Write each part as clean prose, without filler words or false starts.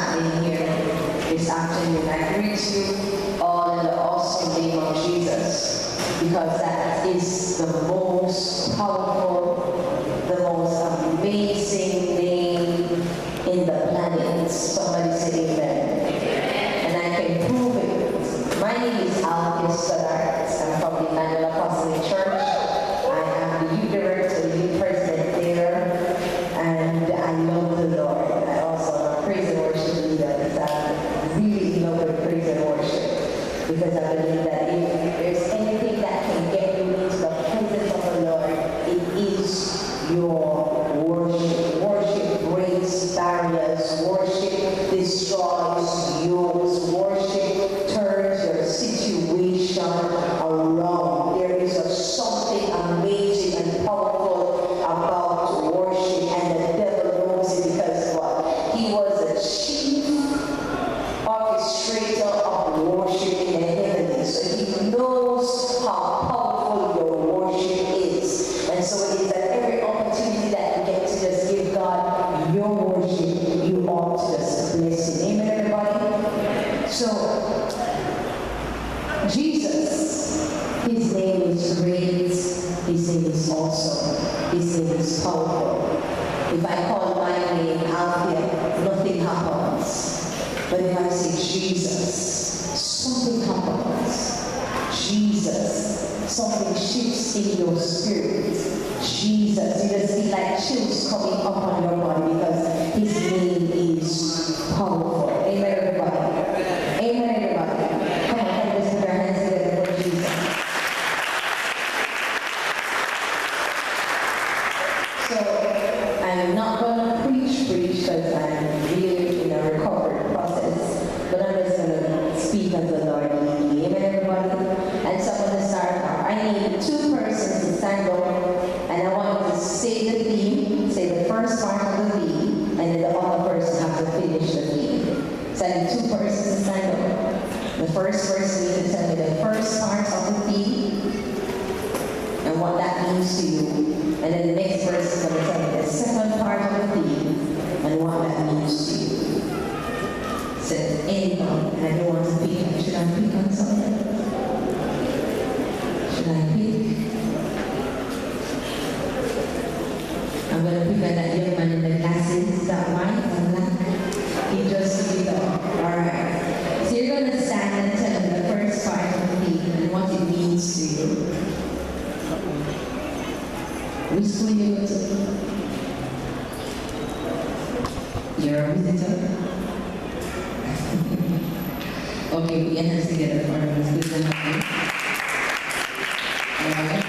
standing here this afternoon, I greet you all in the awesome name of Jesus, because that is the most powerful, the most amazing name in the planet. Somebody say amen. And I can prove it. My name is Althea Studdart. I'm from the Emmanuel Apostolic Church. I am the youth director, the youth president there, and I love the Lord. I also am a praise and worship leader, because I really love the praise and worship, because I believe that if there's anything that can get you into the presence of the Lord, it is your worship. Worship breaks barriers. Worship destroys yokes. Worship turns your situation around. There is something amazing and powerful about worship, and the devil knows it, because what? He was the chief orchestrator of worship in the heavens. So he knows how powerful your worship is. And so it is at every opportunity that you get to just give God your worship, you ought to just bless him. Amen, everybody? So, Jesus, his name is great, his name is awesome, his name is powerful. If I call my name Althea, nothing happens. But if I say Jesus, something happens. Jesus, something shifts in your spirit. Jesus, you just feel like chills coming up on your body, because his name is powerful. Amen, everybody. Amen, everybody. Come on, let's put our hands together for Jesus. So, I'm not going to preach, because I'm really in a recovery process, but I'm just going to speak as the Lord leads me. Amen, everybody? And so I'm going to start off. I need two persons to stand up, and I want you to say the theme, say the first part of the theme, and then the other person has to finish the theme. So I need two persons to stand up. The first person needs to tell me the first part of the theme and what that means to you. And then the next person is going to tell me the second part of the theme and what that means to you. So anyone, I don't want to pick. Should I pick on something? Should I pick? I'm going to pick on that young man in the glasses. Is that white and black? He just stood up. Alright. So you're going to stand and tell me the first part of the theme and what it means to you. Which school you go to? You're a visitor? Okay, put your hands together for us. Alright.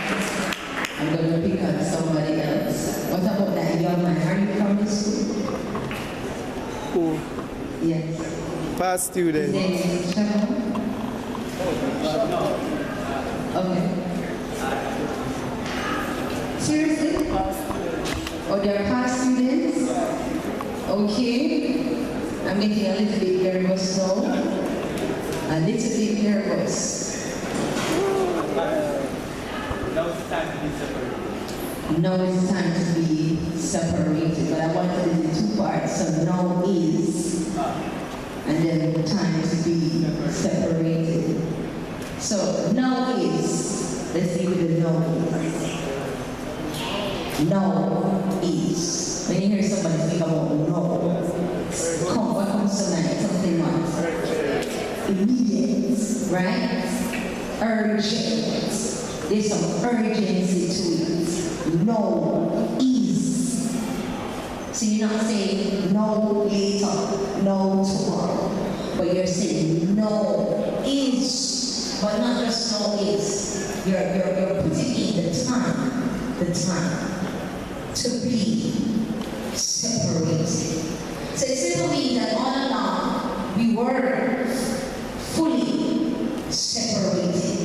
I'm going to pick up somebody else. What about that young man? Are you from the school? Who? Yes. Past student. His name is Sharon? Okay. Seriously? Oh, they're past students? Okay. I'm getting a little bit nervous now. A little bit nervous. Now it's time to be separated. Now it's time to be separated, but I want to do the two parts. So now is, and then time to be separated. So now is, let's see what the now is. Now is. When you hear somebody speak about no, what comes to mind? Something like immediate, right? Urgent. There's some urgency to it. No is. So you're not saying no later, no tomorrow, but you're saying no is, but not just no is. You're putting in the time to be separated. So it simply means that all along we were fully separated,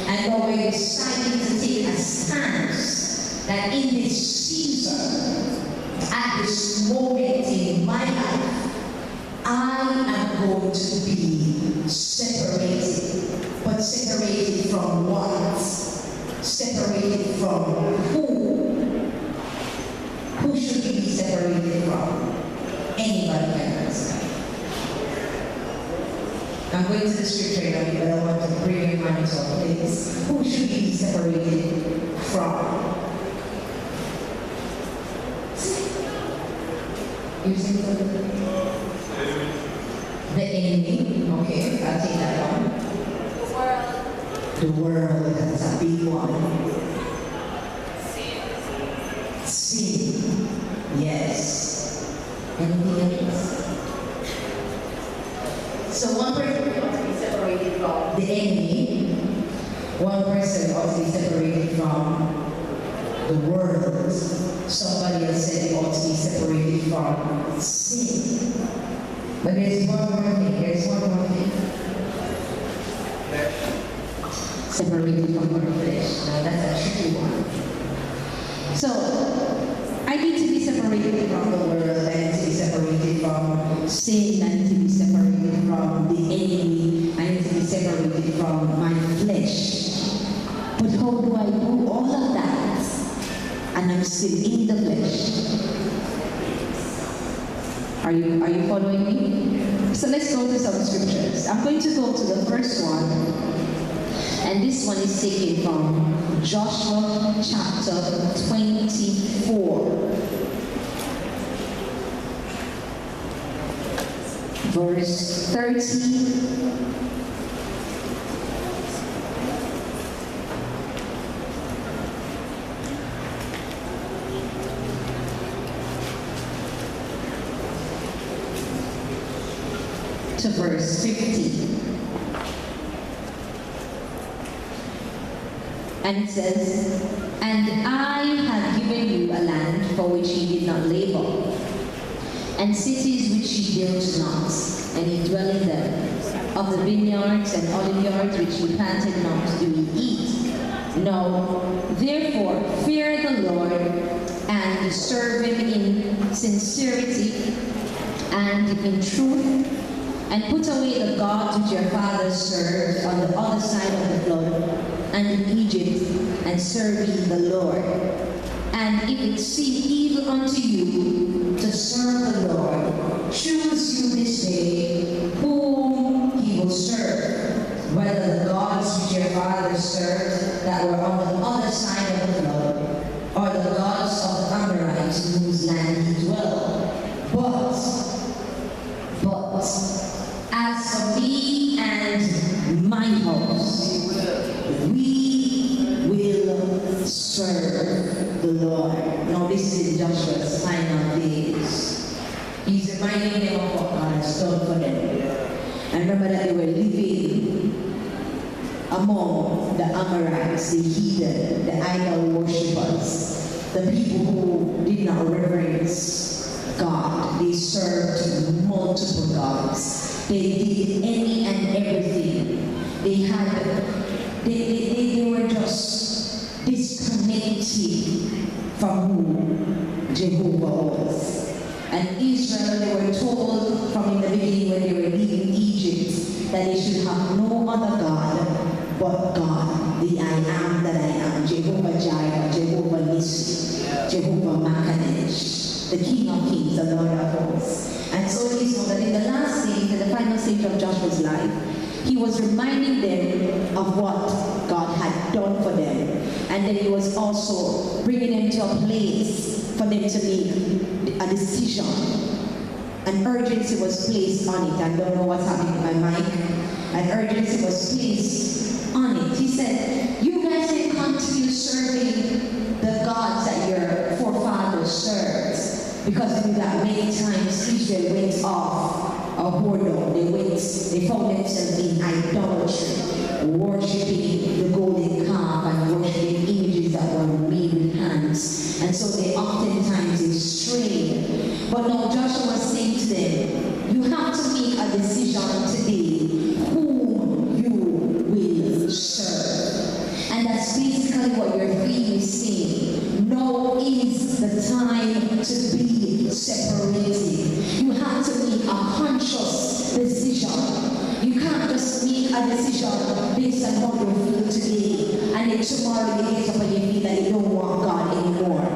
and now we're deciding to take a stance that in this season, at this moment in my life, I am going to be separated. But separated from what? Separated from who? Who should we be separated from? Anybody can answer. I'm going to the scripture now, but I want to bring your mind to a place. Who should we be separated from? You see the enemy, okay, I'll take that one. The world, that's a big one. Sin. Yes. Anything else? So one person ought to be separated from the enemy. One person ought to be separated from the world. Somebody else said they ought to be separated from sin. But there's one more thing. There's one more thing. Separated from our flesh. Now that's a tricky one. So I need to be separated from the world. I need to be separated from sin. I need to be separated from the enemy. I need to be separated from my flesh. But how do I do all of that? And I'm still in the flesh. Are you following me? So let's go to some scriptures. I'm going to go to the first one. And this one is taken from Joshua chapter 24. Verse 30. To verse 50. And it says, "And I have given you a land for which ye did not labor, and cities which ye built not, and ye dwell in them. Of the vineyards and olive yards which ye planted not do ye eat. Now, therefore, fear the Lord, and serve him in sincerity and in truth, and put away the gods which your fathers served on the other side of the flood, and in Egypt, and serve ye the Lord. And if it seem evil unto you to serve the Lord, choose you this day whom ye will serve, whether the gods which your fathers served that were on the other side of the flood, or the gods of the Amorites in whose land ye dwell. But as for me and my house, we will serve the Lord." Now this is in Joshua's final days. He's reminding them of what God has done for them. And remember that they were living among the Amorites, the heathen, the idol worshippers, the people who did not reverence God. They served multiple gods. They did any and everything. They were just disconnected from who Jehovah was. And Israel, they were told from in the beginning when they were leaving Egypt that they should have no other God but God, the I am that I am, Jehovah Jireh, Jehovah Nissi, Jehovah Makadesh, the King of Kings, the Lord of Hosts. And so it is known that in the last stage, in the final stage of Joshua's life, he was reminding them of what God had done for them. And then he was also bringing them to a place for them to make a decision. An urgency was placed on it. I don't know what's happening with my mic. An urgency was placed on it. He said, you guys can continue serving the gods that your forefathers served. Because we that many times Israel went off a whoredom. They found themselves in idolatry, worshipping the golden calf and worshipping images that were made with hands. And so they oftentimes strayed. But now Joshua was saying to them, you have to make a decision today whom you will serve. And that's basically what your theme is saying. Now is the time to be separated. You have to make a conscious decision. You can't just make a decision based on how you feel today and then tomorrow you get up and you feel that you don't want God anymore.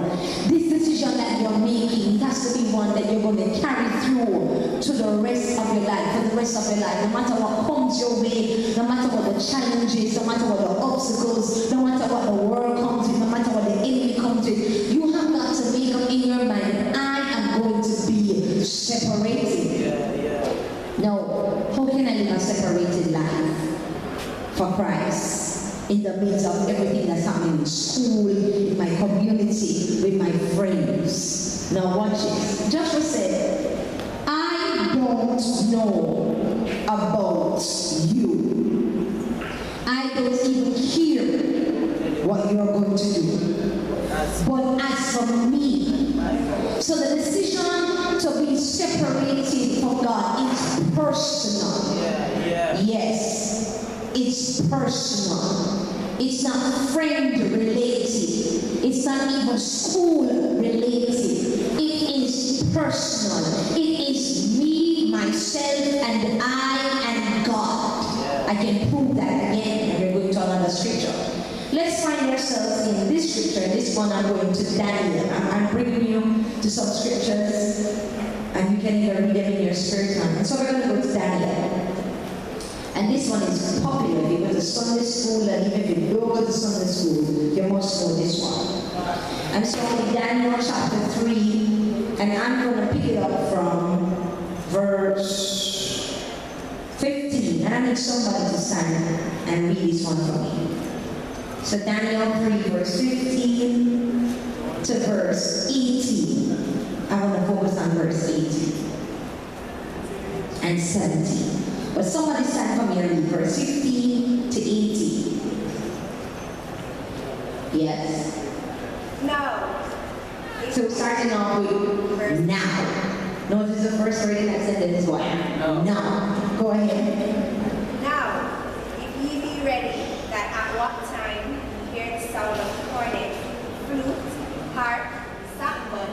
This decision that you're making has to be one that you're going to carry through to the rest of your life, for the rest of your life, no matter what comes comes your way, no matter what the challenges, no matter what the obstacles, no matter what the world comes with, no matter what the enemy comes with, you have got to make up in your mind, I am going to be separated. No, how can I live a separated life for Christ in the midst of everything that's happening in school, in my community, with my friends? Now watch it. Joshua said, I don't know about you. I don't even hear what you're going to do. But as for me, so the decision to be separated from God is personal. Yes, it's personal. It's not friend related. It's not even school related. It is personal. It is me, myself, and I and God. I can prove that again, and we're going to another scripture. Let's find ourselves in this scripture. This one I'm going to Daniel. I'm bringing you to some scriptures, and you can even read them in your spirit time. And so we're going to go to Daniel. And this one is popular. If you go to Sunday school, and even if you don't go to Sunday school, you must know this one. And so in Daniel chapter 3, and I'm going to pick it up from verse 15. And I need somebody to stand and read this one for me. So Daniel 3, verse 15 to verse 18. I want to focus on verse 18 and 17. But somebody stand for me and read verse 15 to 18. Yes. No. So starting off with now. Notice the first word in that sentence is what? No. Now. Go ahead. Now, if ye be ready, that at what time ye hear the sound of cornet, flute, harp, sackbut,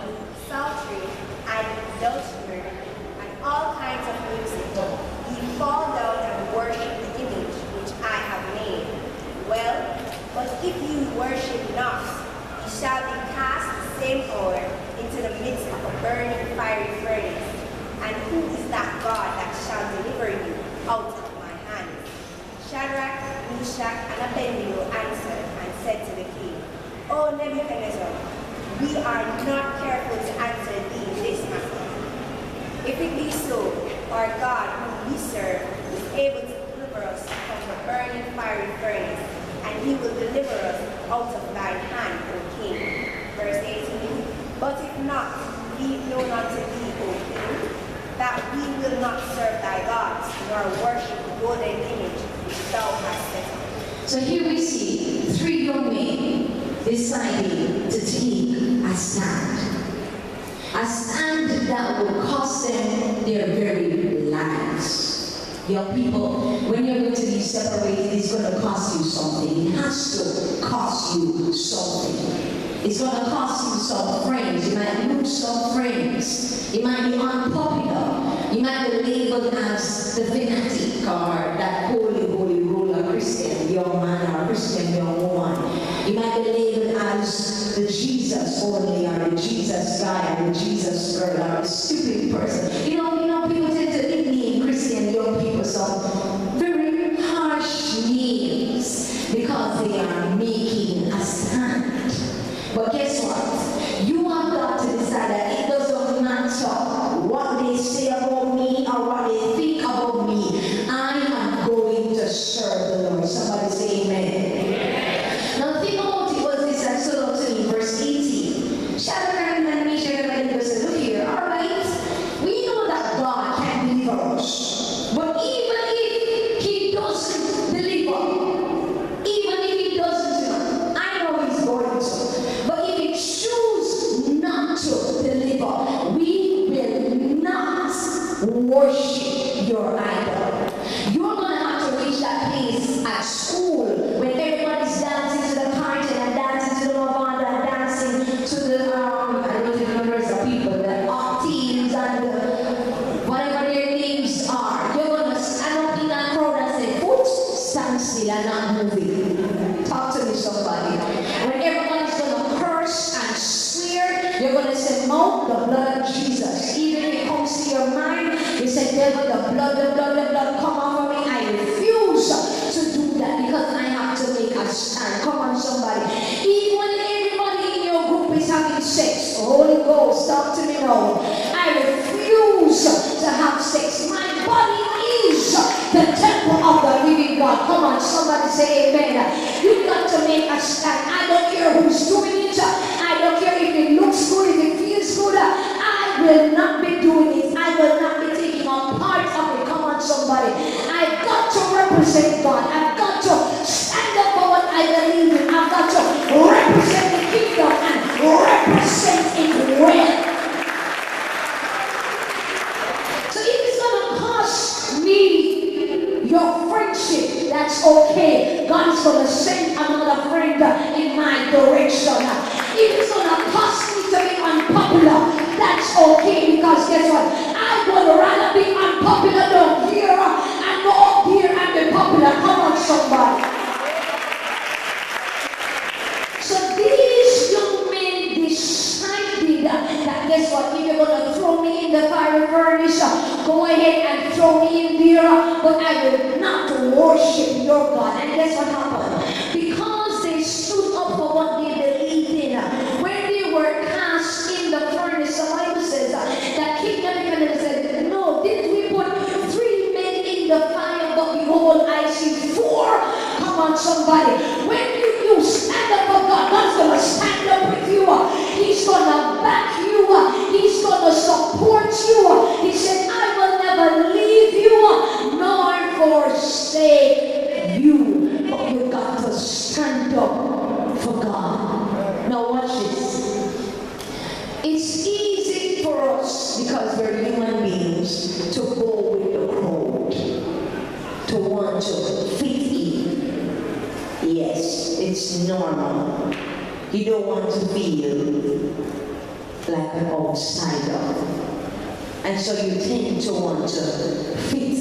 psaltery, and dulcimer, and all kinds of music, ye fall down and worship the image which I have made. Well, but if you worship not, ye shall be cast the same hour into the midst of a burning fiery furnace. And who is that God that shall deliver you out of my hand? Shadrach, Meshach, and Abednego answered and said to the king, O Nebuchadnezzar, we are not careful to answer thee in this matter. If it be so, our God whom we serve is able to deliver us from the burning fiery furnace, and he will deliver us out of thine hand, O king. Verse 18, but if not, be it known unto thee, O king, that we will not serve thy gods, nor worship the golden image which thou hast set up. So here we see 3 young men deciding to take a stand. A stand that will cost them their very lives. Young people, when you're going to be separated, it's going to cost you something. It has to cost you something. It's going to cost you some friends. You might lose some friends. It might be unpopular. You might be labeled as the fanatic or that holy roller Christian young man or Christian young woman. You might be labeled as the Jesus only or the Jesus guy or the Jesus girl or the stupid person. You know, people tend to nickname Christian young people some very harsh names because they are making a stand. But guess what? You have got to decide that it doesn't matter what they say about me or what they think about me. I am going to serve the Lord. Somebody say amen. Now the thing about it was this that stood up to me, verse 18. Shadrach and Meshach and Abednego said, look here, all right, we know that God can deliver us. But even if he doesn't deliver, even if he doesn't, I know he's going to. But if he chooses not to deliver, we will not worship your idol. You're going to have to reach that place at school when everybody's dancing to the carton and dancing to the lavanda and dancing to the, I don't even know the people, the octaves and the, whatever their names are. You're going to stand up in that crowd and say, foot, stand still and not moving. Talk to me, somebody. When everybody's going to curse and swear, you're going to say, mount the blood of Jesus. Even if it comes to your mind, you say, devil, the blood, come over me. I the temple of the living God. Come on, somebody say amen. You've got to make a stand. I don't care who's doing it. I don't care if it looks good, if it feels good. I will not be doing it. I will not be taking a part of it. Come on, somebody. I've got to represent God. I've got to stand up for what I believe in. I've got to represent the kingdom and represent it well. So if it's going to cost me your friendship, that's okay. God is going to send another friend in my direction. If it's going to cost me to be unpopular, that's okay, because guess what? I would rather be unpopular down here and go up here and be popular. Come on, somebody. So these young men decided that guess what? If you're going to throw me in the fiery furnace, go ahead and throw me in there, but I will not worship your God. And guess what happened? Because they stood up for what they believed in, when they were cast in the furnace, the Bible says that King Nebuchadnezzar said, no, did we put 3 men in the fire, but behold, I see 4. Come on, somebody. When you stand up for God, God's going to stand up with you. He's going to back you. He's going to support you. He said, I will never leave you nor forsake you. But you got to stand up for God. Now watch this. It's easy for us, because we're human beings, to go with the crowd, to want to fit in. Yes, it's normal. You don't want to feel like an outsider. And so you tend to want to fit